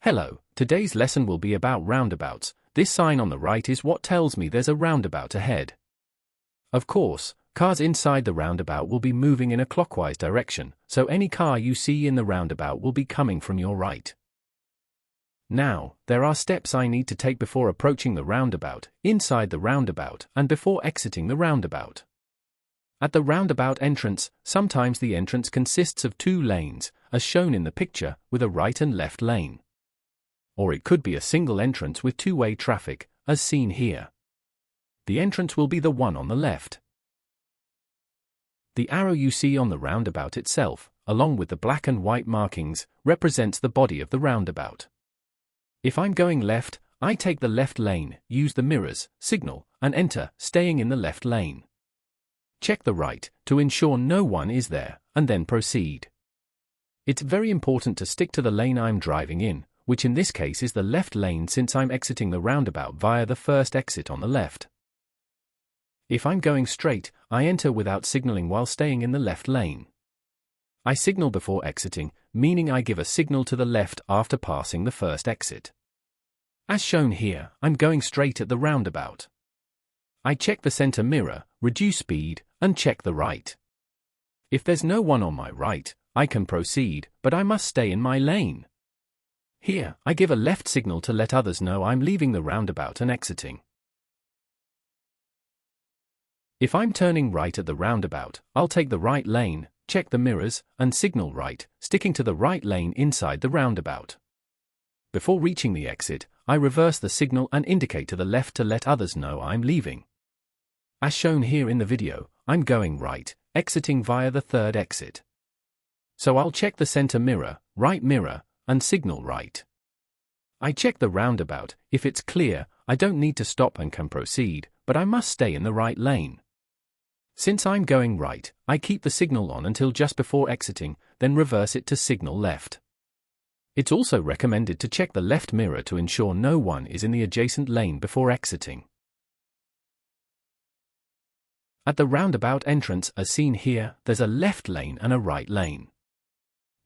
Hello, today's lesson will be about roundabouts. This sign on the right is what tells me there's a roundabout ahead. Of course, cars inside the roundabout will be moving in a clockwise direction, so any car you see in the roundabout will be coming from your right. Now, there are steps I need to take before approaching the roundabout, inside the roundabout, and before exiting the roundabout. At the roundabout entrance, sometimes the entrance consists of two lanes, as shown in the picture, with a right and left lane. Or it could be a single entrance with two-way traffic, as seen here. The entrance will be the one on the left. The arrow you see on the roundabout itself, along with the black and white markings, represents the body of the roundabout. If I'm going left, I take the left lane, use the mirrors, signal, and enter, staying in the left lane. Check the right, to ensure no one is there, and then proceed. It's very important to stick to the lane I'm driving in, which in this case is the left lane since I'm exiting the roundabout via the first exit on the left. If I'm going straight, I enter without signaling while staying in the left lane. I signal before exiting, meaning I give a signal to the left after passing the first exit. As shown here, I'm going straight at the roundabout. I check the center mirror, reduce speed, and check the right. If there's no one on my right, I can proceed, but I must stay in my lane. Here, I give a left signal to let others know I'm leaving the roundabout and exiting. If I'm turning right at the roundabout, I'll take the right lane, check the mirrors, and signal right, sticking to the right lane inside the roundabout. Before reaching the exit, I reverse the signal and indicate to the left to let others know I'm leaving. As shown here in the video, I'm going right, exiting via the third exit. So I'll check the center mirror, right mirror, and signal right. I check the roundabout. If it's clear, I don't need to stop and can proceed, but I must stay in the right lane. Since I'm going right, I keep the signal on until just before exiting, then reverse it to signal left. It's also recommended to check the left mirror to ensure no one is in the adjacent lane before exiting. At the roundabout entrance, as seen here, there's a left lane and a right lane.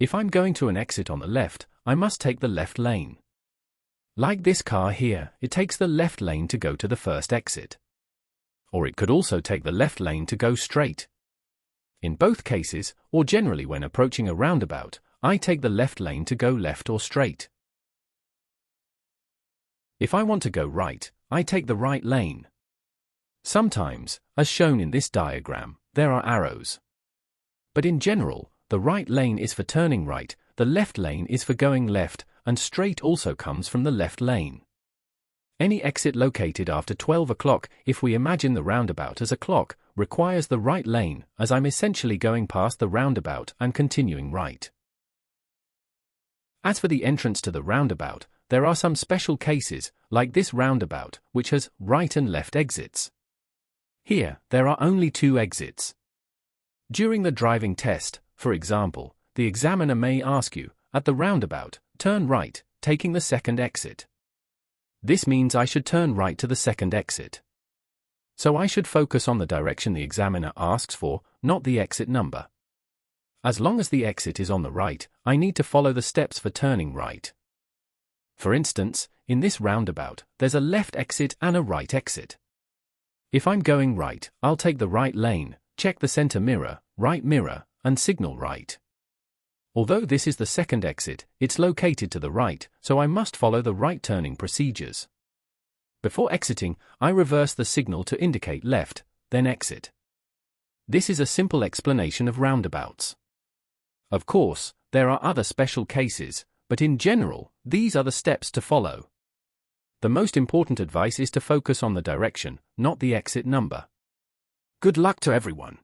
If I'm going to an exit on the left, I must take the left lane. Like this car here, it takes the left lane to go to the first exit. Or it could also take the left lane to go straight. In both cases, or generally when approaching a roundabout, I take the left lane to go left or straight. If I want to go right, I take the right lane. Sometimes, as shown in this diagram, there are arrows. But in general, the right lane is for turning right, the left lane is for going left, and straight also comes from the left lane. Any exit located after 12 o'clock, if we imagine the roundabout as a clock, requires the right lane, as I'm essentially going past the roundabout and continuing right. As for the entrance to the roundabout, there are some special cases, like this roundabout, which has right and left exits. Here, there are only two exits. During the driving test, for example, the examiner may ask you, at the roundabout, turn right, taking the second exit. This means I should turn right to the second exit. So I should focus on the direction the examiner asks for, not the exit number. As long as the exit is on the right, I need to follow the steps for turning right. For instance, in this roundabout, there's a left exit and a right exit. If I'm going right, I'll take the right lane, check the center mirror, right mirror, and signal right. Although this is the second exit, it's located to the right, so I must follow the right turning procedures. Before exiting, I reverse the signal to indicate left, then exit. This is a simple explanation of roundabouts. Of course, there are other special cases, but in general, these are the steps to follow. The most important advice is to focus on the direction, not the exit number. Good luck to everyone.